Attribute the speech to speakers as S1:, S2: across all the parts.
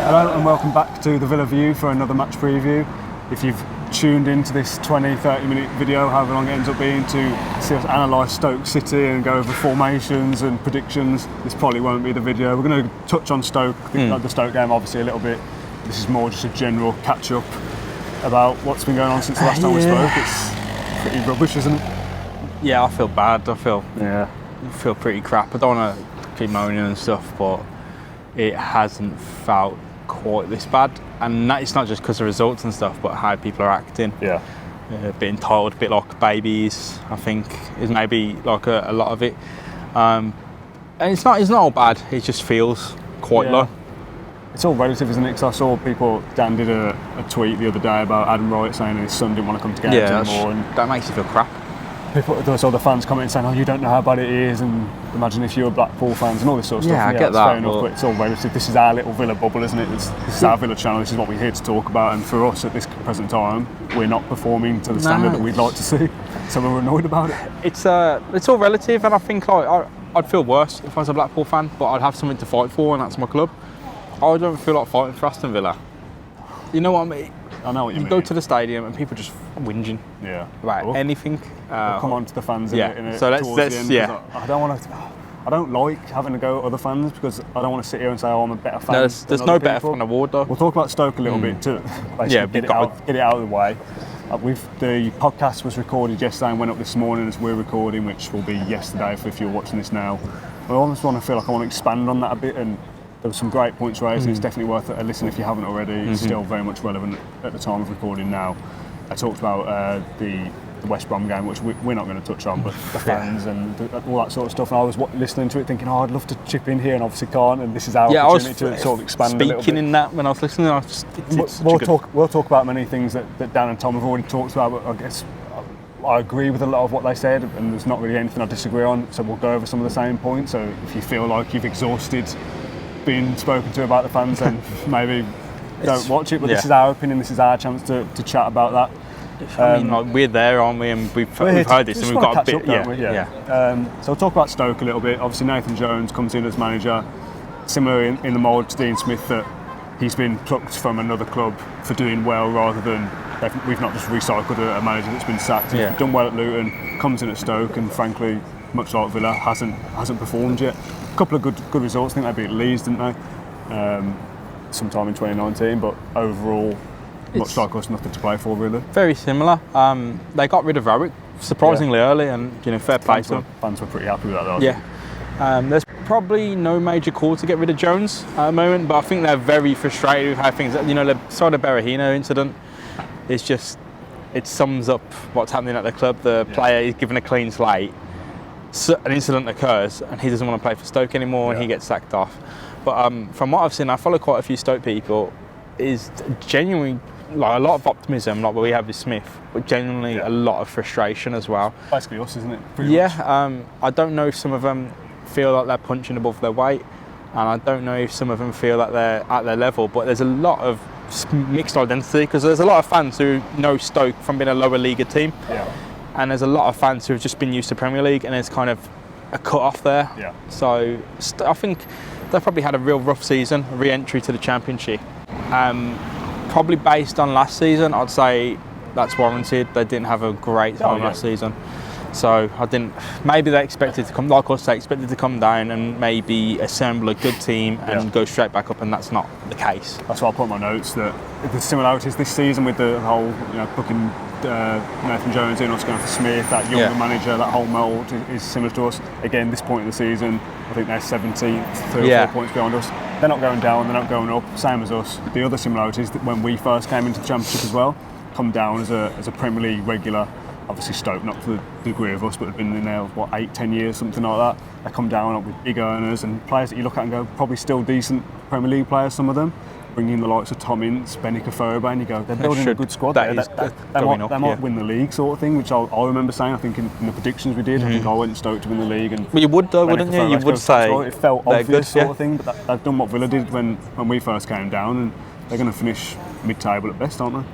S1: Hello and welcome back to the Villa View for another match preview. If you've tuned into this 20-30 minute video, however long it ends up being, to see us analyse Stoke City and go over formations and predictions, this probably won't be the video. We're going to touch on Stoke, the Stoke game obviously a little bit. This is more just a general catch up about what's been going on since the last time we spoke. It's pretty rubbish, isn't it?
S2: Yeah, I feel bad. I feel pretty crap. I don't want to keep moaning and stuff, but it hasn't felt quite this bad, and that it's not just because of results and stuff, but how people are acting.
S1: Yeah.
S2: Being told a bit like babies, I think, is maybe like a lot of it. And it's not all bad. It just feels quite low.
S1: It's all relative, isn't it? Because I saw Dan did a tweet the other day about Adam Wright saying his son didn't want to come to games anymore. And
S2: that makes you feel crap.
S1: There's all the fans commenting saying, "Oh, you don't know how bad it is," and imagine if you were Blackpool fans and all this sort of stuff.
S2: Yeah, I get that.
S1: Fair enough, but it's all relative. This is our little Villa bubble, isn't it? This is our Villa channel. This is what we're here to talk about. And for us at this present time, we're not performing to the standard that we'd like to see. So we're annoyed about it.
S2: It's all relative, and I think I'd feel worse if I was a Blackpool fan, but I'd have something to fight for, and that's my club. I don't feel like fighting for Aston Villa. You know what I mean?
S1: I know what you mean.
S2: You go to the stadium and people just whinging about anything.
S1: We'll come on to the fans in a
S2: so let's
S1: I don't want to. I don't like having to go at other fans because I don't want to sit here and say, "Oh, I'm a better fan."
S2: No, there's no better fan award though.
S1: We'll talk about Stoke a little bit too. Basically, get it out of the way. The podcast was recorded yesterday and went up this morning as we're recording, which will be yesterday if you're watching this now. I almost want to feel like I want to expand on that a bit, and there were some great points raised, and it's definitely worth a listen if you haven't already. It's still very much relevant at the time of recording now. I talked about the West Brom game, which we're not going to touch on, but the fans and all that sort of stuff. And I was listening to it thinking, I'd love to chip in here, and obviously can't, and this is our opportunity to sort of expand a little bit.
S2: Speaking in that, when I was listening,
S1: we'll talk about many things that Dan and Tom have already talked about, but I guess I agree with a lot of what they said, and there's not really anything I disagree on, so we'll go over some of the same points. So if you feel like you've exhausted being spoken to about the fans, then maybe don't watch it, but this is our opinion, this is our chance to chat about that.
S2: I mean, we're there, aren't we? And we've heard this, and we've got a bit.
S1: So we'll talk about Stoke a little bit. Obviously, Nathan Jones comes in as manager, similar in the mould to Dean Smith, that he's been plucked from another club for doing well rather than we've not just recycled a manager that's been sacked. He's done well at Luton, comes in at Stoke, and frankly, much like Villa, hasn't performed yet. A couple of good results. I think they beat Leeds, didn't they? Sometime in 2019, but overall, much like us, nothing to play for really.
S2: Very similar. They got rid of Rowett surprisingly early, and fair play to them.
S1: Fans were pretty happy with that though.
S2: There's probably no major call to get rid of Jones at the moment, but I think they're very frustrated with how things. The sort of Berahino incident is just, it sums up what's happening at the club. The player is given a clean slate. So an incident occurs and he doesn't want to play for Stoke anymore, and he gets sacked off. But from what I've seen, I follow quite a few Stoke people, is genuinely like a lot of optimism, like what we have with Smith, but genuinely a lot of frustration as well.
S1: Basically us, isn't it? Pretty much.
S2: I don't know if some of them feel like they're punching above their weight, and I don't know if some of them feel that they're at their level, but there's a lot of mixed identity, because there's a lot of fans who know Stoke from being a lower league team, and there's a lot of fans who have just been used to Premier League, and there's kind of a cut off there. So I think they've probably had a real rough season, a re-entry to the Championship. Probably based on last season, I'd say that's warranted. They didn't have a great time last season. So maybe they expected to come, like us, they expected to come down and maybe assemble a good team and go straight back up, and that's not the case.
S1: That's why I put in my notes, that the similarities this season with the whole, booking Nathan Jones in, us going for Smith, that younger manager, that whole mould is similar to us. Again, this point in the season, I think they're 17th, 3 or 4 points behind us. They're not going down, they're not going up, same as us. The other similarities, that when we first came into the Championship as well, come down as a Premier League regular. Obviously Stoke, not to the degree of us, but have been in there, 8-10 years, something like that. They come down up with big earners and players that you look at and go, probably still decent Premier League players, some of them. Bring in the likes of Tom Ince, Benny Kafoba, and you go, they're building a good squad there. They might win the league, sort of thing, which I remember saying, I think in the predictions we did, I think I went Stoke to win the league. And
S2: you would though, wouldn't you? You would say
S1: it felt obvious, sort of thing, but they've done what Villa did when we first came down, and they're going to finish mid-table at best, aren't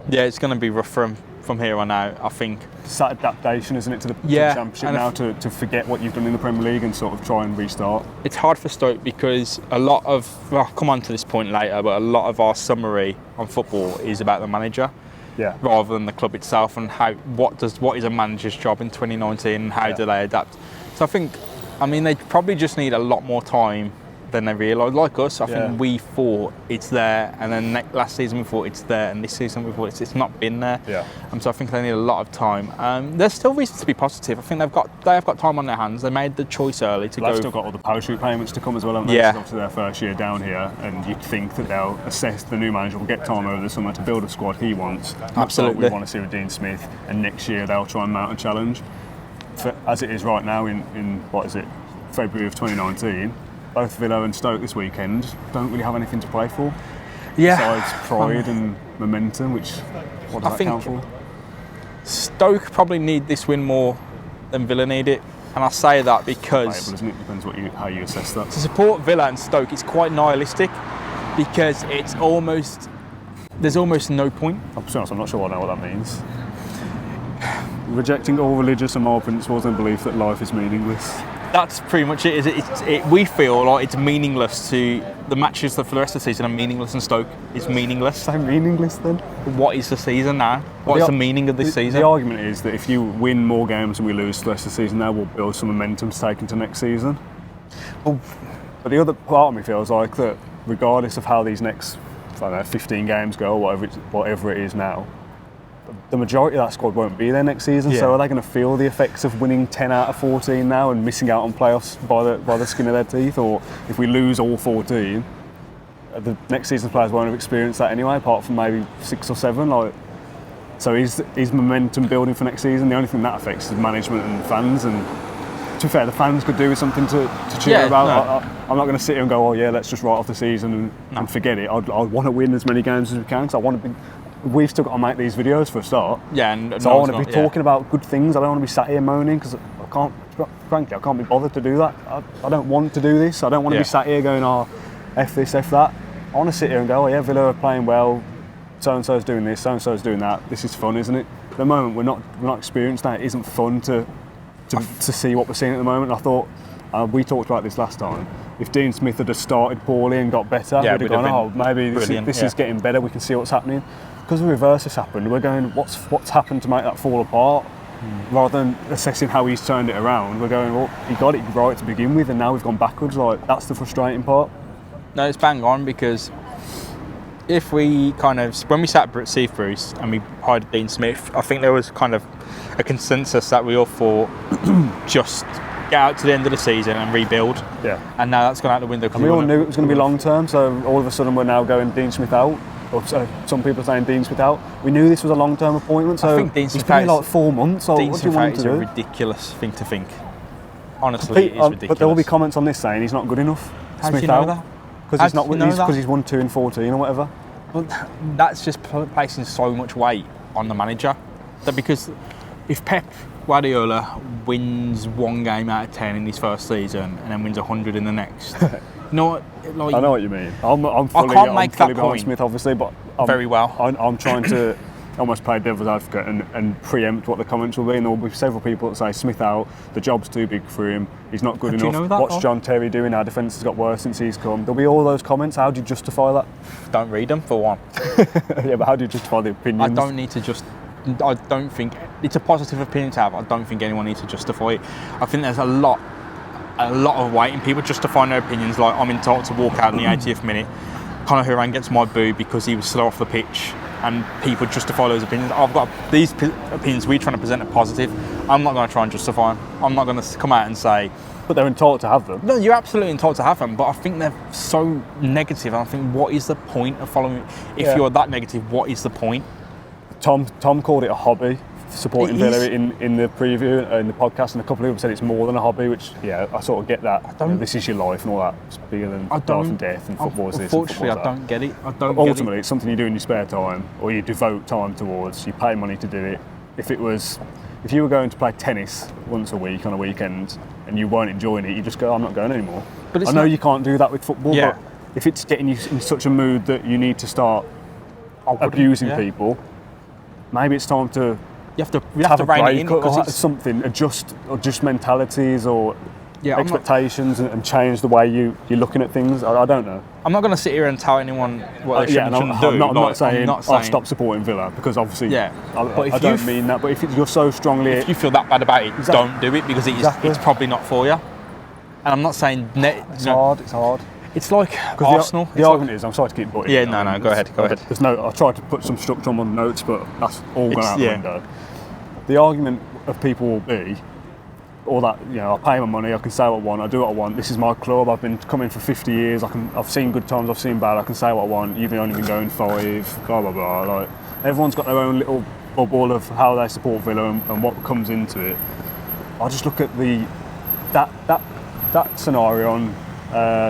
S1: they?
S2: Yeah, it's going to be rough for them from here on out. I think
S1: it's that adaptation, isn't it, to the Championship now, to forget what you've done in the Premier League and sort of try and restart.
S2: It's hard for Stoke because a lot of, well, I'll come on to this point later, but a lot of our summary on football is about the manager.
S1: Yeah.
S2: Rather than the club itself and what is a manager's job in 2019 and how do they adapt. So I mean, they probably just need a lot more time than they realise. Like us, I think we thought it's there, and then last season we thought it's there, and this season we thought it's not been there.
S1: Yeah.
S2: So I think they need a lot of time. There's still reasons to be positive. I think they have got time on their hands. They made the choice early to go.
S1: They've still got all the parachute payments to come as well, haven't they?
S2: Yeah.
S1: It's obviously their first year down here, and you'd think that they'll assess the new manager will get time over the summer to build a squad he wants.
S2: Absolutely.
S1: We want to see with Dean Smith, and next year they'll try and mount a challenge. As it is right now in what is it, February of 2019. Both Villa and Stoke this weekend don't really have anything to play for. Besides pride and momentum, which what does that count for?
S2: Stoke probably need this win more than Villa need it, and I say that because
S1: Isn't it? Depends how you assess that.
S2: To support Villa and Stoke, it's quite nihilistic because there's almost no point.
S1: I'm not sure I know what that means. Rejecting all religious and moral principles and belief that life is meaningless.
S2: That's pretty much it. We feel like it's meaningless the matches for the rest of the season are meaningless, and Stoke is meaningless.
S1: So meaningless then?
S2: What is the season now? What is the meaning of this season?
S1: The argument is that if you win more games than we lose the rest of the season, that will build some momentum to take into next season. But the other part of me feels like that regardless of how these next 15 games go, or whatever it is now, the majority of that squad won't be there next season, so are they going to feel the effects of winning 10 out of 14 now and missing out on playoffs by the skin of their teeth? Or if we lose all 14, the next season's players won't have experienced that anyway, apart from maybe 6 or 7. So is momentum building for next season? The only thing that affects is management and fans. And to be fair, the fans could do with something to cheer about. No. I'm not going to sit here and go, oh yeah, let's just write off the season and forget it. I'd want to win as many games as we can, because I want to be. We've still got to make these videos for a start.
S2: Yeah,
S1: so I want to be talking about good things. I don't want to be sat here moaning, because frankly, I can't be bothered to do that. I don't want to do this. I don't want to be sat here going, oh, F this, F that. I want to sit here and go, oh yeah, Villa are playing well, so-and-so's doing this, so-and-so's doing that. This is fun, isn't it? At the moment, we're not experienced now. It isn't fun to see what we're seeing at the moment. I thought, we talked about this last time, if Dean Smith had just started poorly and got better, we'd have gone, oh, maybe this is getting better, we can see what's happening. Because the reverse has happened, we're going, what's happened to make that fall apart? Rather than assessing how he's turned it around, we're going, well, he got it right to begin with, and now we've gone backwards. That's the frustrating part.
S2: No, it's bang on, because if we when we sat at Steve Bruce and we hired Dean Smith, I think there was kind of a consensus that we all thought just get out to the end of the season and rebuild. Yeah. And now that's gone out the window.
S1: And we all knew it was going to be long term, so all of a sudden we're now going Dean Smith out. Or some people are saying Dean Smith out. We knew this was a long-term appointment, so
S2: I think Dean Smith
S1: he's been like 4 months. So
S2: Dean
S1: what do you
S2: Smith
S1: want
S2: is
S1: to do?
S2: a ridiculous thing to think. Honestly, it is ridiculous.
S1: But there will be comments on this saying he's not good enough.
S2: How
S1: Smith
S2: do you know
S1: out,
S2: that?
S1: Because he's won 2 in 14 or whatever.
S2: Well, that's just placing so much weight on the manager. That because if Pep Guardiola wins 1 game out of 10 in his first season and then wins 100 in the next. I know what you mean. I'm fully behind Smith, obviously, but very well.
S1: I'm trying to almost play devil's advocate and preempt what the comments will be. And there will be several people that say Smith out, the job's too big for him, he's not good enough.
S2: You know that,
S1: what's John Terry doing? Our defence has got worse since he's come. There'll be all those comments. How do you justify that?
S2: Don't read them, for one.
S1: Yeah, but how do you justify the opinions?
S2: I don't think it's a positive opinion to have. I don't think anyone needs to justify it. I think there's a lot of weight in people justifying their opinions. Like, I'm entitled to walk out in the 80th minute. Conor Hourane gets my boo because he was slow off the pitch, and people justify those opinions. I've got these opinions. We're trying to present a positive. I'm not going to try and justify them. I'm not going to come out and say.
S1: But they're entitled to have them.
S2: No, you're absolutely entitled to have them. But I think they're so negative. And I think, what is the point of following? If you're that negative, what is the point?
S1: Tom called it a hobby, supporting Villa in the preview in the podcast, and a couple of people said it's more than a hobby, which I sort of get that. This is your life and all that. It's bigger than life and death, and football is this.
S2: Unfortunately, I don't get it.
S1: Ultimately, it's something you do in your spare time, or you devote time towards. You pay money to do it. If you were going to play tennis once a week on a weekend and you weren't enjoying it, you just go, I'm not going anymore. But I know you can't do that with football. Yeah. But if it's getting you in such a mood that you need to start abusing people. maybe it's time to
S2: you have to rein it in
S1: or
S2: because
S1: something, adjust mentalities or expectations and change the way you're looking at things. I don't know.
S2: I'm not going to sit here and tell anyone what they shouldn't do.
S1: I'm not saying I'll stop supporting Villa because obviously I don't mean that. But if you're so strongly...
S2: If you feel that bad about it, don't do it because it's probably not for you. And I'm not saying...
S1: It's hard.
S2: It's like Arsenal.
S1: The argument is, I'm sorry to keep putting
S2: it. Yeah, no, go ahead.
S1: I tried to put some structure on my notes, but that's all gone out the window. The argument of people will be, all that, I pay my money, I can say what I want, I do what I want, this is my club, I've been coming for 50 years, I've seen good times, I've seen bad, I can say what I want, you've only been going 5, blah, blah, blah. Like, everyone's got their own little bubble of how they support Villa and what comes into it. I just look at that scenario on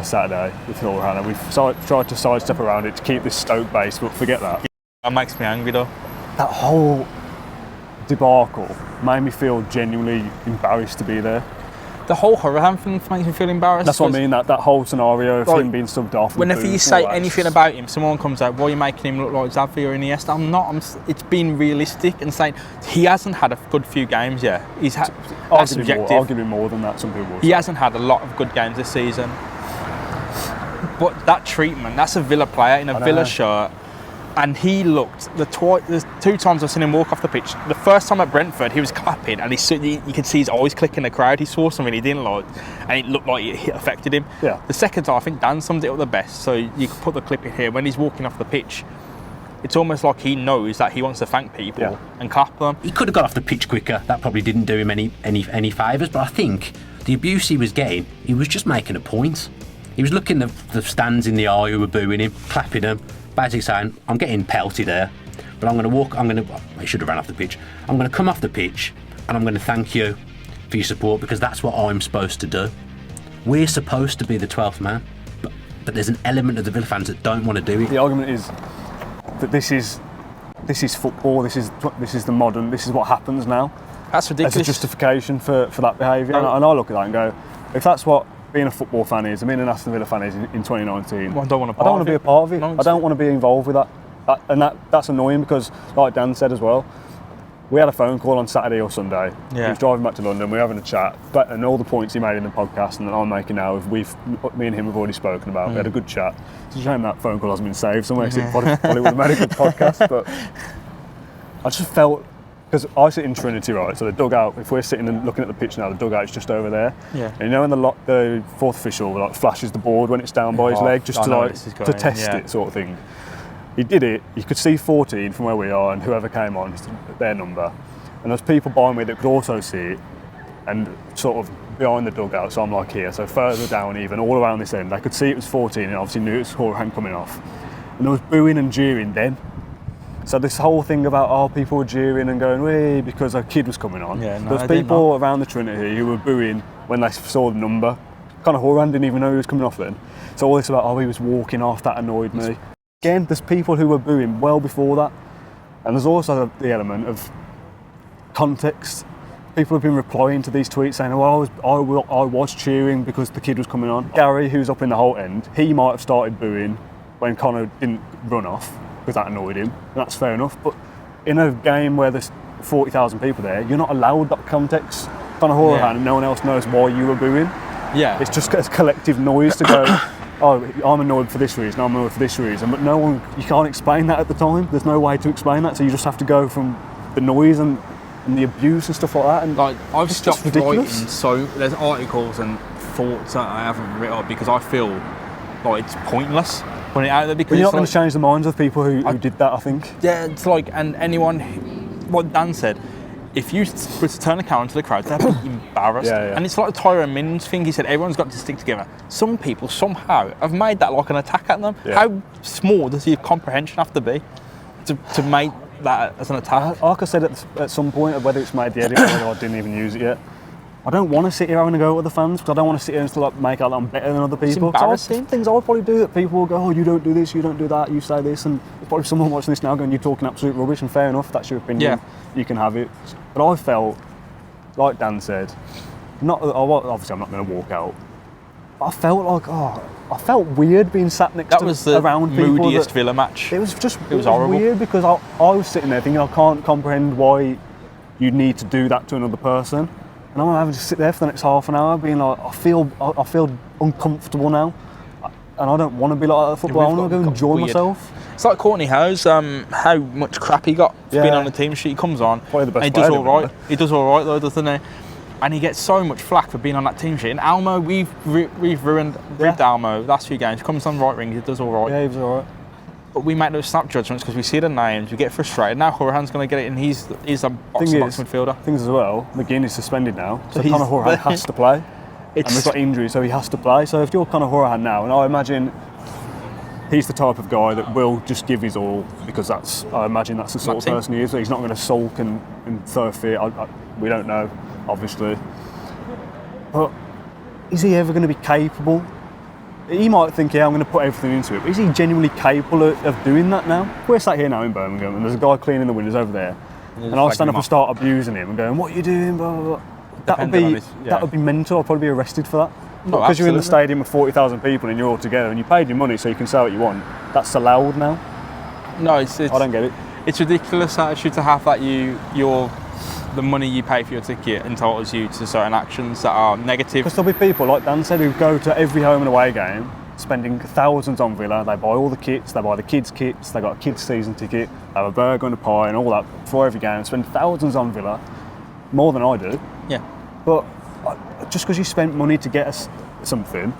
S1: Saturday with Hillhannah. We've tried to sidestep around it to keep this Stoke base, but forget that.
S2: That makes me angry though.
S1: That whole debacle made me feel genuinely embarrassed to be there.
S2: The whole Hurricane thing makes me feel embarrassed.
S1: That's what I mean, that whole scenario of him being subbed off.
S2: Whenever you say anything about him, someone comes out, why are you making him look like Xavi or Iniesta? It's being realistic and saying he hasn't had a good few games yet. That's subjective.
S1: I'll give him more than that, some people will say.
S2: He hasn't had a lot of good games this season. But that treatment, that's a Villa player in a Villa shirt. And he looked, the 2 times I've seen him walk off the pitch, the first time at Brentford, he was clapping and you could see his eyes clicking the crowd. He saw something he didn't like and it looked like it affected him.
S1: Yeah.
S2: The second time, I think Dan summed it up the best. So you could put the clip in here. When he's walking off the pitch, it's almost like he knows that he wants to thank people and clap them.
S3: He could have got off the pitch quicker. That probably didn't do him any favours. But I think the abuse he was getting, he was just making a point. He was looking the stands in the eye who were booing him, clapping them, basically saying, I'm getting pelted there, but I should have ran off the pitch. I'm going to come off the pitch and I'm going to thank you for your support because that's what I'm supposed to do. We're supposed to be the 12th man, but there's an element of the Villa fans that don't want to do it.
S1: The argument is that this is football, this is the modern, this is what happens now.
S2: That's ridiculous.
S1: As a justification for that behaviour. And I look at that and go, if that's what being a football fan is, being an Aston Villa fan is in 2019.
S2: Well, I don't want
S1: to be a part of it. I don't want to be involved with that. That's annoying because, like Dan said as well, we had a phone call on Saturday or Sunday.
S2: Yeah.
S1: He was driving back to London. We were having a chat, and all the points he made in the podcast and that I'm making now, me and him have already spoken about. We had a good chat. It's a shame that phone call hasn't been saved somewhere. So it probably would have made a good podcast. But I just felt. Because I sit in Trinity, right? So the dugout, if we're sitting and looking at the pitch now, the dugout's just over there.
S2: Yeah.
S1: And when the fourth official flashes the board when it's down by his leg, just to test it, sort of thing. He did it. You could see 14 from where we are, and whoever came on, their number. And there's people behind me that could also see it, and sort of behind the dugout. So I'm like here, so further down, even all around this end, they could see it was 14, and obviously knew it was Hurricane coming off. And there was booing and jeering then. So this whole thing about people were jeering and going "wee" because a kid was coming on.
S2: Yeah, no,
S1: there's people around the Trinity who were booing when they saw the number. Kind of Horan didn't even know he was coming off then. So all this about he was walking off, that annoyed me. Again, there's people who were booing well before that, and there's also the element of context. People have been replying to these tweets saying, I was cheering because the kid was coming on. Gary, who's up in the whole end, he might have started booing when Connor didn't run off, because that annoyed him, and that's fair enough. But in a game where there's 40,000 people there, you're not allowed that context. Kind of horror and no one else knows why you were booing.
S2: Yeah.
S1: It's just a collective noise to go, I'm annoyed for this reason, I'm annoyed for this reason. But you can't explain that at the time. There's no way to explain that, so you just have to go from the noise and the abuse and stuff like that. And
S2: I've stopped writing, so there's articles and thoughts that I haven't written up because I feel like it's pointless. Put it out there because
S1: you're not going to change the minds of people who did that, I think.
S2: Yeah, it's like, and anyone, what Dan said, if you were to turn the camera to the crowd, they'd be embarrassed.
S1: Yeah.
S2: And it's like the Tyrone Mings thing. He said everyone's got to stick together. Some people somehow have made that like an attack at them. Yeah. How small does your comprehension have to be to make that as an attack?
S1: Like I said at some point, whether it's made the edit or whether I didn't even use it yet, I don't want to sit here having a go at the fans because I don't want to sit here and make out that I'm better than other people.
S2: It's embarrassing.
S1: Some things I would probably do that people will go, you don't do this, you don't do that, you say this, and there's probably someone watching this now going, you're talking absolute rubbish, and fair enough, if that's your opinion, you can have it. But I felt, like Dan said, obviously I'm not going to walk out, but I felt like, I felt weird being sat next
S2: That
S1: to
S2: was the
S1: around people.
S2: moodiest Villa match.
S1: It was
S2: horrible.
S1: weird because I was sitting there thinking I can't comprehend why you need to do that to another person, and I'm having to sit there for the next half an hour being like, I feel uncomfortable now, and I don't want to be like that at football. I want to go enjoy myself.
S2: It's like Courtney Howe's, how much crap he got for being on the team sheet. He comes on,
S1: Probably the best
S2: and he does
S1: player,
S2: all right. He does all right though, doesn't he? And he gets so much flack for being on that team sheet. And Almo, we've ribbed Almo last few games. He comes on right wing, he does all right.
S1: Yeah, he was all right.
S2: But we make those snap judgments because we see the names, we get frustrated. Now Horahan's going to get it, and he's a box-to-box midfielder.
S1: Things as well, McGinn is suspended now, so Conor Horahan has to play. And we've got injuries, so he has to play. So if you're Conor Horahan now, and I imagine he's the type of guy that will just give his all, because I imagine that's the sort of person he is. He's not going to sulk and throw a fit. We don't know, obviously. But is he ever going to be capable? He might think, yeah, I'm going to put everything into it, but is he genuinely capable of doing that now? We're sat here now in Birmingham, and there's a guy cleaning the windows over there, and I'll stand up and start abusing him and going, what are you doing, blah, blah, blah. That would be mental. I'd probably be arrested for that. Because you're in the stadium with 40,000 people and you're all together and you paid your money so you can say what you want. That's allowed now.
S2: No, I
S1: don't get it.
S2: It's ridiculous attitude to have that the money you pay for your ticket entitles you to certain actions that are negative.
S1: Because there'll be people, like Dan said, who go to every home and away game, spending thousands on Villa. They buy all the kits, they buy the kids' kits, they got a kids' season ticket, they have a burger and a pie and all that before every game. Spend thousands on Villa, more than I do.
S2: Yeah.
S1: But just because you spent money to get us something,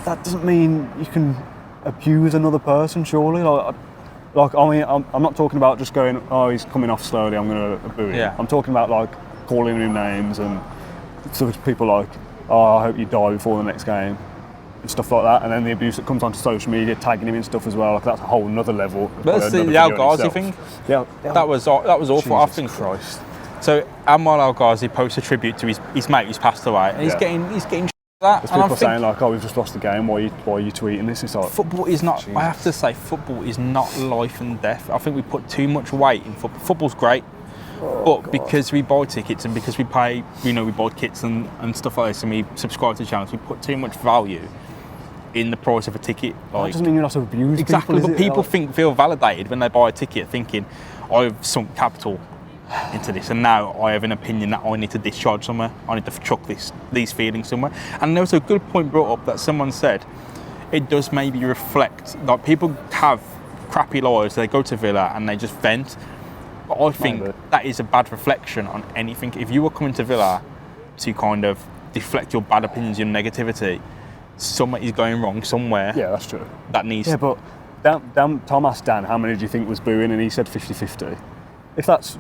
S1: that doesn't mean you can abuse another person, surely. I'm not talking about just going, oh, he's coming off slowly, I'm going to boo him.
S2: Yeah.
S1: I'm talking about like calling him names and sort of people like, oh, I hope you die before the next game and stuff like that. And then the abuse that comes onto social media, tagging him in stuff as well. Like that's a whole nother level.
S2: That's the Al Ghazi thing.
S1: Yeah,
S2: that was awful.
S1: Jesus
S2: I think.
S1: Christ.
S2: So Amal Al Ghazi posts a tribute to his mate who's passed away, and he's getting that.
S1: There's people saying like, "Oh, we've just lost the game. Why are you tweeting this?" It's like
S2: football is not.
S1: Jesus.
S2: I have to say, football is not life and death. I think we put too much weight in football. Football's great, but because we buy tickets and because we pay, we buy kits and stuff like this, and we subscribe to channels, we put too much value in the price of a ticket.
S1: That doesn't mean you're not to abuse
S2: exactly,
S1: people.
S2: But people feel validated when they buy a ticket, thinking, "I've sunk capital into this, and now I have an opinion that I need to discharge somewhere. I need to chuck these feelings somewhere." And there was a good point brought up that someone said it does maybe reflect, like, people have crappy lives, they go to Villa and they just vent, but I think that is a bad reflection on anything. If you were coming to Villa to kind of deflect your bad opinions, your negativity, something is going wrong somewhere.
S1: Yeah, that's true.
S2: That needs.
S1: Yeah, but Tom asked Dan how many do you think was booing, and he said 50-50. If that's,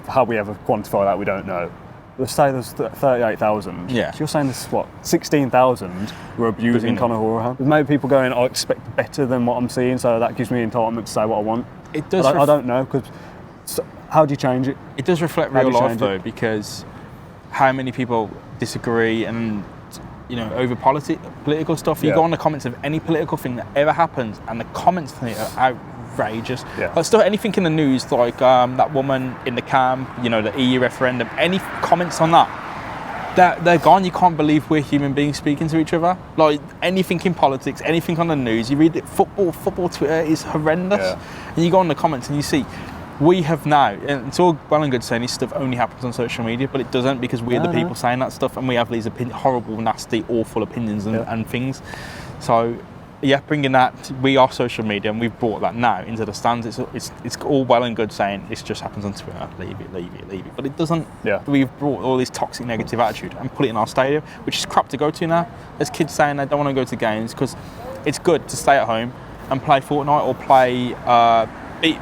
S1: how we ever quantify that, we don't know. Let's say there's 38,000.
S2: Yeah.
S1: So you're saying there's 16,000 were abusing Conor Horahan. There's maybe people going, I expect better than what I'm seeing, so that gives me entitlement to say what I want.
S2: It does.
S1: I don't know, because how do you change it?
S2: It does reflect real life though, because how many people disagree and over political stuff. You go on the comments of any political thing that ever happens, and the comments on it are outrageous.
S1: Yeah.
S2: Like stuff, anything in the news, like that woman in the camp, the EU referendum. Any comments on that, they're gone. You can't believe we're human beings speaking to each other. Like anything in politics, anything on the news. You read it. Football Twitter is horrendous, and you go on the comments and you see. We have now, and it's all well and good saying this stuff only happens on social media, but it doesn't, because we're the people saying that stuff, and we have these horrible, nasty, awful opinions and things. So, bringing that, we are social media, and we've brought that now into the stands. It's all well and good saying this just happens on Twitter, leave it, but it doesn't.
S1: Yeah.
S2: We've brought all this toxic, negative attitude and put it in our stadium, which is crap to go to now. There's kids saying they don't want to go to games because it's good to stay at home and play Fortnite or play.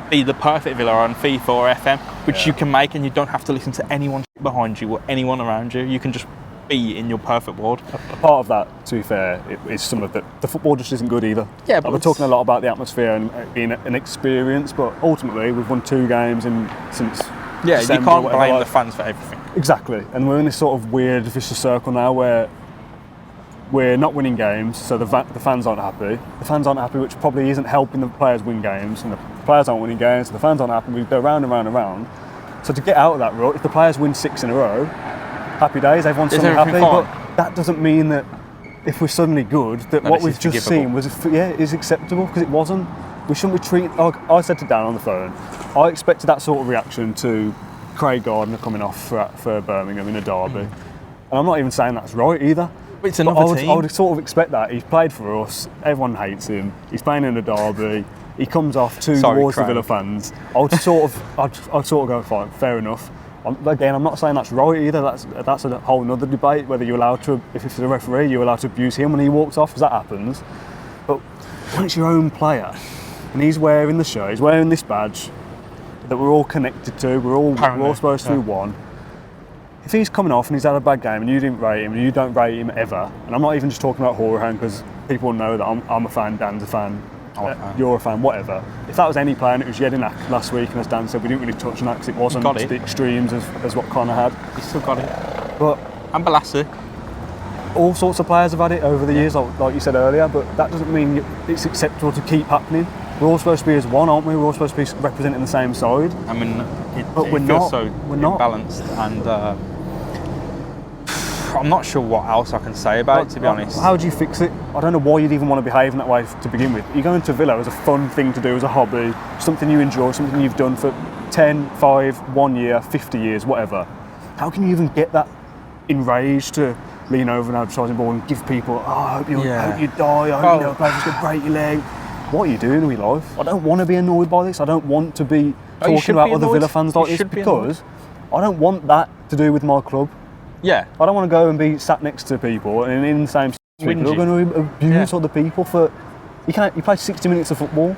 S2: Be the perfect Villa on FIFA or FM, which you can make, and you don't have to listen to anyone behind you or anyone around you. You can just be in your perfect world.
S1: A part of that, to be fair, is some of the football just isn't good either.
S2: Yeah, but
S1: we're talking a lot about the atmosphere and being an experience, but ultimately we've won 2 games since
S2: Yeah,
S1: December,
S2: you can't
S1: whatever,
S2: blame
S1: like,
S2: the fans for everything.
S1: Exactly, and we're in this sort of weird vicious circle now where we're not winning games, so the fans aren't happy. The fans aren't happy, which probably isn't helping the players win games, and the players aren't winning games, so the fans aren't happy. We go round and round and round. So to get out of that rut, if the players win 6 in a row, happy days, everyone's suddenly happy.
S2: Fine?
S1: But that doesn't mean that if we're suddenly good, that
S2: No,
S1: what
S2: this
S1: we've
S2: is
S1: just
S2: forgivable.
S1: seen is acceptable, because it wasn't. We shouldn't be treating. Like I said to Dan on the phone, I expected that sort of reaction to Craig Gardner coming off for Birmingham in a derby, and I'm not even saying that's right either.
S2: But it's another team.
S1: I would sort of expect that. He's played for us. Everyone hates him. He's playing in a derby. He comes off towards the Villa fans. I'd sort of go, fine, fair enough. Again, I'm not saying that's right either. That's a whole other debate, whether you're allowed to, if it's a referee, you're allowed to abuse him when he walks off, because that happens. But when it's your own player, and he's wearing the shirt, he's wearing this badge that we're all connected to, we're all supposed to be one. If he's coming off and he's had a bad game and you didn't rate him and you don't rate him ever, and I'm not even just talking about Horahan, because people know that I'm a fan, Dan's a fan, you're a fan, whatever. If that was any player and it was Jedinak last week, and as Dan said, we didn't really touch on that because it wasn't the extremes as what Connor had.
S2: He still got it.
S1: But
S2: And Balassi.
S1: all sorts of players have had it over the years, like you said earlier, but that doesn't mean it's acceptable to keep happening. We're all supposed to be as one, aren't we? We're all supposed to be representing the same side.
S2: I mean,
S1: But
S2: it
S1: we're
S2: feels
S1: not.
S2: so
S1: We're not.
S2: imbalanced, and I'm not sure what else I can say about it, to be honest.
S1: How do you fix it? I don't know why you'd even want to behave in that way to begin with. You're going to Villa as a fun thing to do, as a hobby, something you enjoy, something you've done for 10, 5, 1 year, 50 years, whatever. How can you even get that enraged to lean over an advertising board and give people, I hope you die, I hope you never play, just going to break your leg. What are you doing with your life? I don't want to be annoyed by this. I don't want to be talking about other Villa fans like this, because I don't want that to do with my club.
S2: Yeah.
S1: I don't want to go and be sat next to people and in the same people who are going to abuse other people for. You play 60 minutes of football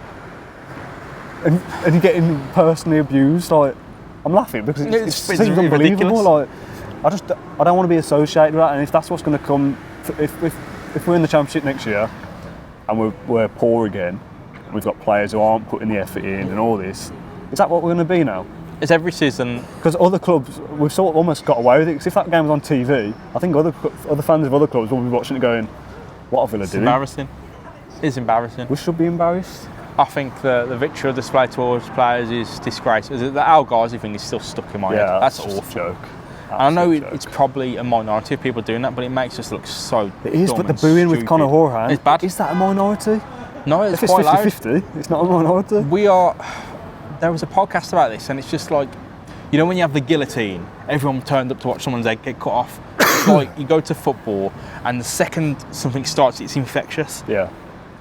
S1: and you're getting personally abused. Like, I'm laughing because it seems unbelievable. Like, I don't want to be associated with that. And if that's what's going to come, if we're in the Championship next year and we're poor again, we've got players who aren't putting the effort in and all this, is that what we're going to be now?
S2: It's every season.
S1: Because other clubs, we've sort of almost got away with it. Because if that game was on TV, I think other fans of other clubs will be watching it going, what are Villa doing?
S2: Embarrassing. It's embarrassing.
S1: We should be embarrassed.
S2: I think the vitriol displayed towards players is disgraceful. The Al Ghazi thing is still stuck in my head. That's
S1: just
S2: awful.
S1: A joke.
S2: And I know it's probably a minority of people doing that, but it makes us look so
S1: It is,
S2: dumb
S1: but the
S2: and
S1: booing with
S2: stupid.
S1: Conor Horahan,
S2: It's bad.
S1: Is that a minority?
S2: No, it's
S1: If it's
S2: quite loud.
S1: 50-50, it's not a minority.
S2: There was a podcast about this, and it's just like, you know, when you have the guillotine, everyone turned up to watch someone's head get cut off. It's like you go to football, and the second something starts, it's infectious.
S1: Yeah.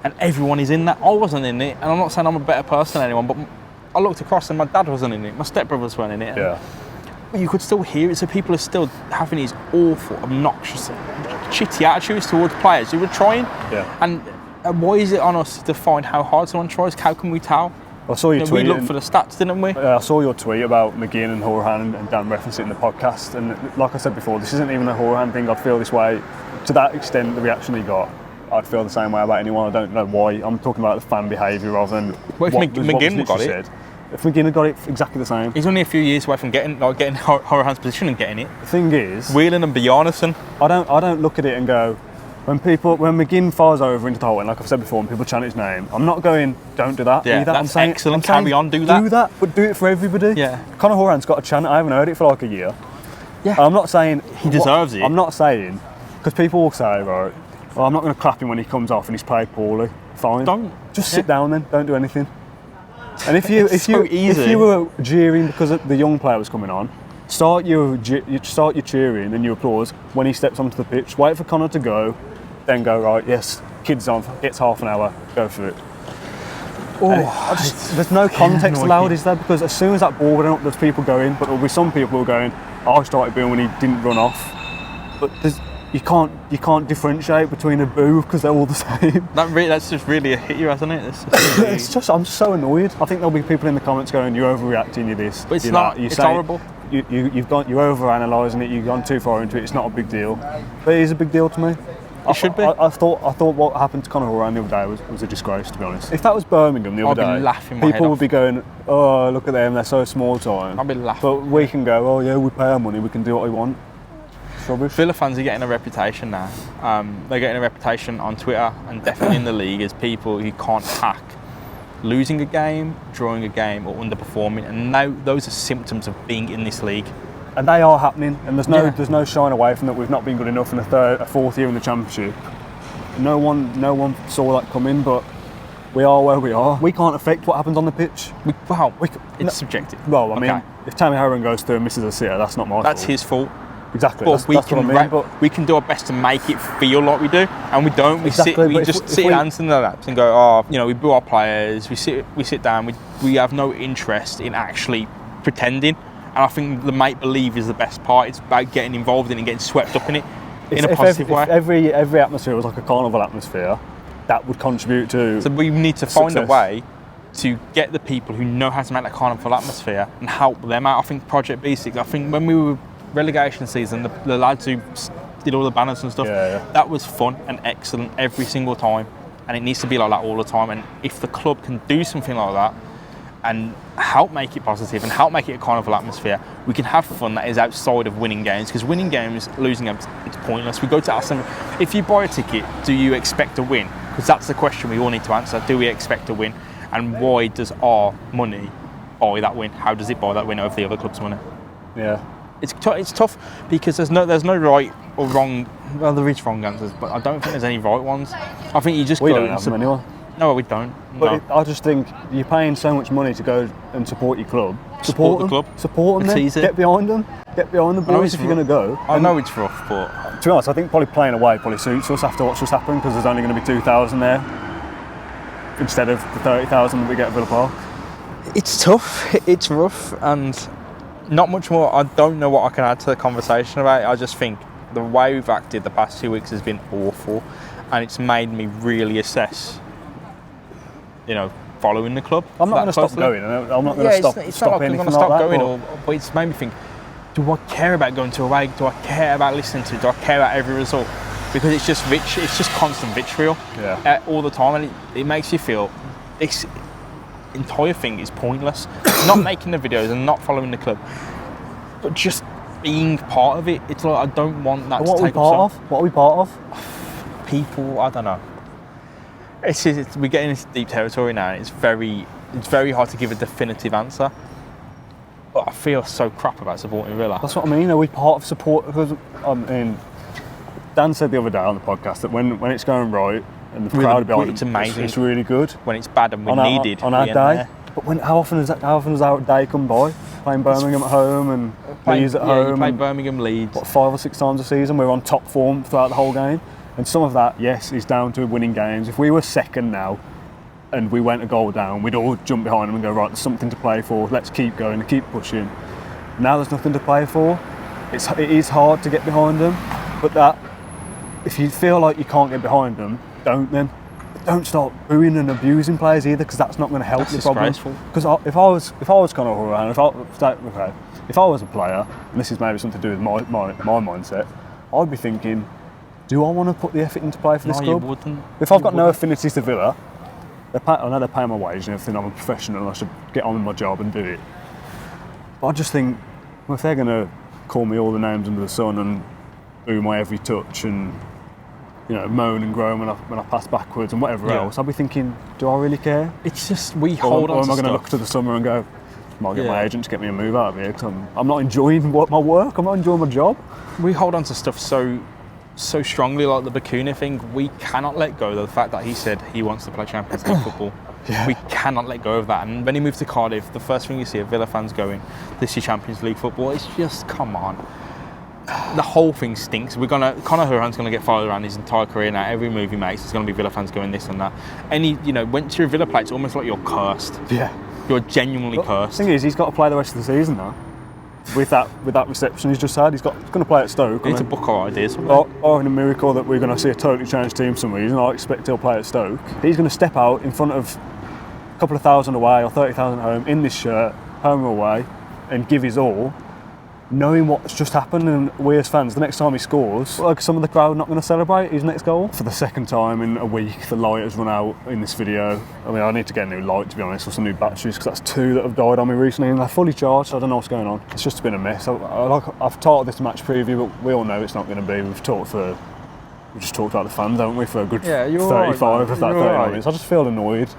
S2: And everyone is in that. I wasn't in it, and I'm not saying I'm a better person than anyone, but I looked across and my dad wasn't in it, my stepbrothers weren't in it.
S1: Yeah.
S2: But you could still hear it, so people are still having these awful, obnoxious, shitty attitudes towards players who were trying.
S1: Yeah.
S2: And why is it on us to find how hard someone tries? How can we tell?
S1: I saw your tweet.
S2: We looked for the stats, didn't we?
S1: I saw your tweet about McGinn and Horahan, and Dan referenced it in the podcast. And like I said before, this isn't even a Horahan thing. I feel this way to that extent. The reaction he got, I'd feel the same way about anyone. I don't know why. I'm talking about the fan behaviour rather than
S2: what if McGinn got it.
S1: Said. If McGinn had got it, exactly the same.
S2: He's only a few years away from getting Horahan's position and getting it.
S1: The thing is,
S2: Whelan and Bjarnason.
S1: I don't look at it and go, when McGinn fires over into the hole, and like I've said before, when people chant his name, I'm not going, don't do that
S2: Yeah,
S1: either.
S2: that's excellent. Carry on, do that.
S1: Do that, but do it for everybody.
S2: Yeah.
S1: Conor Horan's got a chant. I haven't heard it for like a year.
S2: Yeah.
S1: And I'm not saying
S2: he deserves it.
S1: I'm not saying, because people will say, right, well, I'm not going to clap him when he comes off and he's played poorly. Fine. Just sit down then. Don't do anything. And if you were jeering because the young player was coming on, start your cheering and your applause when he steps onto the pitch. Wait for Conor to go, then go, right, yes, kid's on, gets half an hour, go for it. There's no context allowed, is there? Because as soon as that ball went up, there's people going, but there'll be some people who are going, I started booing when he didn't run off. But you can't differentiate between a boo because they're all the same.
S2: That's just really hit you, hasn't it?
S1: It's just I'm so annoyed. I think there'll be people in the comments going, "You're overreacting. You're this."
S2: But it's not. It's horrible.
S1: You're over-analysing it. You've gone too far into it. It's not a big deal, but it is a big deal to me.
S2: It should be.
S1: I thought what happened to Conor Horan the other day was a disgrace, to be honest. If that was Birmingham the other day,
S2: I'd be laughing my head
S1: people would
S2: off.
S1: be going, "Oh, look at them. They're so small time."
S2: I'd be laughing.
S1: But we can go, "Oh yeah, we pay our money. We can do what we want." Rubbish.
S2: Villa fans are getting a reputation now. They're getting a reputation on Twitter and definitely in the league as people who can't hack losing a game, drawing a game, or underperforming. And now those are symptoms of being in this league.
S1: And they are happening. And there's no shying away from that. We've not been good enough in a fourth year in the Championship. no one saw that coming, but we are where we are. We can't affect what happens on the pitch.
S2: It's subjective.
S1: Well, I mean, if Tammy Horan goes through and misses a sitter, that's not my fault.
S2: That's his fault.
S1: Exactly.
S2: But
S1: That's what I mean. But
S2: we can do our best to make it feel like we do, and we don't. We
S1: Exactly, but
S2: just
S1: if
S2: sit
S1: we-
S2: in hands in the laps and go, oh, you know, we boo our players. We sit down. We have no interest in actually pretending. And I think the make believe is the best part. It's about getting involved in it and getting swept up in it in a positive way.
S1: If every atmosphere was like a carnival atmosphere, that would contribute to.
S2: So we need to find a
S1: success.
S2: way to get the people who know how to make that carnival atmosphere and help them out. I think Project B6, I think when we were relegation season, the lads who did all the banners and stuff, that was fun and excellent every single time. And it needs to be like that all the time. And if the club can do something like that and help make it positive and help make it a carnival atmosphere, we can have fun that is outside of winning games. Because winning games, losing games, it's pointless. We go to Aston. If you buy a ticket, do you expect to win? Because that's the question we all need to answer. Do we expect to win? And why does our money buy that win? How does it buy that win over the other club's money?
S1: Yeah.
S2: It's tough because there's no right or wrong. Well, there is wrong answers, but I don't think there's any right ones. I think you just
S1: We
S2: go
S1: don't have them anyway.
S2: No, we don't.
S1: But I just think you're paying so much money to go and support your club.
S2: Support the
S1: them.
S2: club.
S1: Support them.
S2: It's
S1: Then.
S2: easy.
S1: Get behind them. Get behind the boys if you're going to go.
S2: I know it's rough, but
S1: To be honest, I think probably playing away probably suits us after what's just happened because there's only going to be 2,000 there instead of the 30,000 that we get at Villa Park.
S2: it's tough. It's rough, and not much more. I don't know what I can add to the conversation about it. I just think the way we've acted the past 2 weeks has been awful, and it's made me really assess, following the club.
S1: I'm not going to stop going. I'm not going to stop
S2: It's not like I'm
S1: anything
S2: going to stop
S1: like that,
S2: going, but it's made me think, do I care about going to away? Do I care about listening to it? Do I care about every result? Because it's just constant vitriol all the time, and it makes you feel this entire thing is pointless. Not making the videos and not following the club, but just being part of it. It's like I don't want that to take up some...
S1: What are we part of?
S2: People, I don't know. We're getting into deep territory now, and it's very hard to give a definitive answer. But I feel so crap about supporting Villa.
S1: That's what I mean. Are we part of support? Because Dan said the other day on the podcast that when it's going right and the crowd behind
S2: it's
S1: it,
S2: amazing.
S1: It's really good.
S2: When it's bad and we're needed
S1: on our day.
S2: There.
S1: But how often does our day come by? Playing Birmingham at home and Leeds at home.
S2: You play Birmingham, Leeds.
S1: 5 or 6 times a season. We're on top form throughout the whole game. And some of that, yes, is down to winning games. If we were second now and we went a goal down, we'd all jump behind them and go, right, there's something to play for. Let's keep going and keep pushing. Now there's nothing to play for. It is hard to get behind them. But if you feel like you can't get behind them, don't then. Don't start booing and abusing players either, because that's not going to help the problem. Because if I was Conor Horan, if I was a player, and this is maybe something to do with my mindset, I'd be thinking, do I want to put the effort into play for this club?
S2: You wouldn't.
S1: If I've got no affinity to Villa, I know they're paying my wage and everything. I'm a professional and I should get on with my job and do it. But I just think, well, if they're going to call me all the names under the sun and boo my every touch and moan and groan when I pass backwards and whatever else, I'll be thinking, do I really care?
S2: It's just we hold on.
S1: Or am I going to look to the summer and go, might get my agent to get me a move out of here because I'm not enjoying my work. I'm not enjoying my job.
S2: We hold on to stuff so strongly, like the Bakuna thing. We cannot let go of the fact that he said he wants to play Champions League football. We cannot let go of that. And when he moved to Cardiff, the first thing you see are Villa fans going, this is Champions League football. It's just, come on. The whole thing stinks. Conor Horan's going to get followed around his entire career now. Every move he makes, there's going to be Villa fans going this and that. Once you're a Villa player, it's almost like you're cursed.
S1: Yeah.
S2: You're genuinely cursed.
S1: The thing is, he's got to play the rest of the season now. With that reception he's just had, he's going to play at Stoke.
S2: We need to book our ideas.
S1: Or in a miracle that we're going to see a totally changed team some reason, I expect he'll play at Stoke. He's going to step out in front of a couple of thousand away or 30,000 at home in this shirt, home or away, and give his all, knowing what's just happened. And we as fans, the next time he scores, like some of the crowd not going to celebrate his next goal. For the second time in a week, the light has run out in this video. I mean, I need to get a new light, to be honest, or some new batteries, because that's 2 that have died on me recently and they're fully charged, so I don't know what's going on. It's just been a mess. I've titled this match preview, but we all know it's not going to be. We've just talked about the fans, haven't we, for a good 35 of that 30 minutes. I just feel annoyed.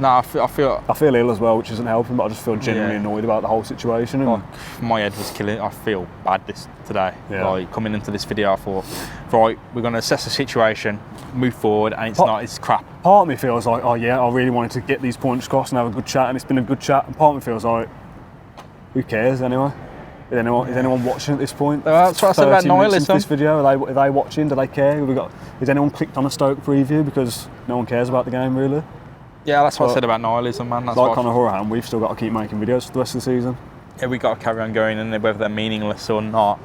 S2: No, I feel
S1: ill as well, which isn't helping, but I just feel genuinely annoyed about the whole situation. And
S2: my head was killing. I feel bad today.
S1: Yeah.
S2: Like coming into this video, I thought, right, we're going to assess the situation, move forward, and it's crap.
S1: Part of me feels like, oh yeah, I really wanted to get these points across and have a good chat, and it's been a good chat. And part of me feels like, who cares anyway? Is anyone watching at this point?
S2: That's what I said about nihilism.
S1: This video, are they watching? Do they care? Has anyone clicked on a Stoke preview because no one cares about the game really?
S2: Yeah, that's what I said about nihilism, man. That's
S1: like Conor Horan, we've still got to keep making videos for the rest of the season.
S2: Yeah, we've got to carry on going, and whether they're meaningless or not.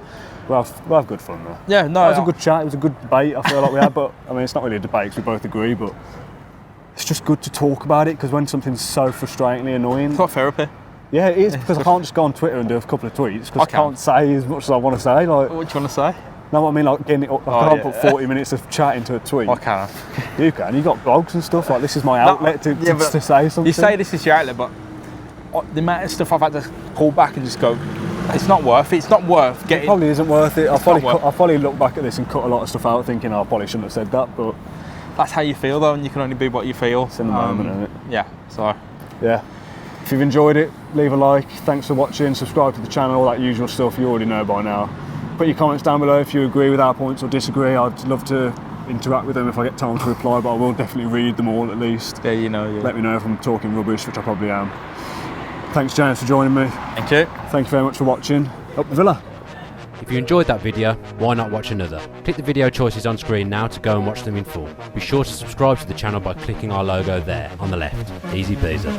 S1: We'll have good fun though.
S2: Yeah, no.
S1: It was a good chat, it was a good debate, I feel like we had, but I mean, it's not really a debate because we both agree, but it's just good to talk about it because when something's so frustratingly annoying.
S2: It's like therapy.
S1: Yeah, it is, because I can't just go on Twitter and do a couple of tweets because I can't say as much as I want to say. Like,
S2: what do you want to say?
S1: Know what I mean? Like getting it up. I can't put 40 minutes of chat into a tweet.
S2: I can.
S1: You can. You've got blogs and stuff. Like, this is my outlet to say something.
S2: You say this is your outlet, but the amount of stuff I've had to pull back and just go, it's not worth it. It's not worth getting.
S1: It probably isn't worth it. I'll probably look back at this and cut a lot of stuff out thinking, I probably shouldn't have said that, but...
S2: That's how you feel though, and you can only be what you feel.
S1: It's in the moment, isn't it?
S2: Yeah, so...
S1: Yeah. If you've enjoyed it, leave a like. Thanks for watching. Subscribe to the channel, all that usual stuff you already know by now. Put your comments down below if you agree with our points or disagree. I'd love to interact with them if I get time to reply, but I will definitely read them all at least.
S2: Yeah, you know. Yeah.
S1: Let me know if I'm talking rubbish, which I probably am. Thanks, James, for joining me.
S2: Thank you.
S1: Thank you very much for watching. Up the Villa.
S3: If you enjoyed that video, why not watch another? Click the video choices on screen now to go and watch them in full. Be sure to subscribe to the channel by clicking our logo there on the left. Easy peasy.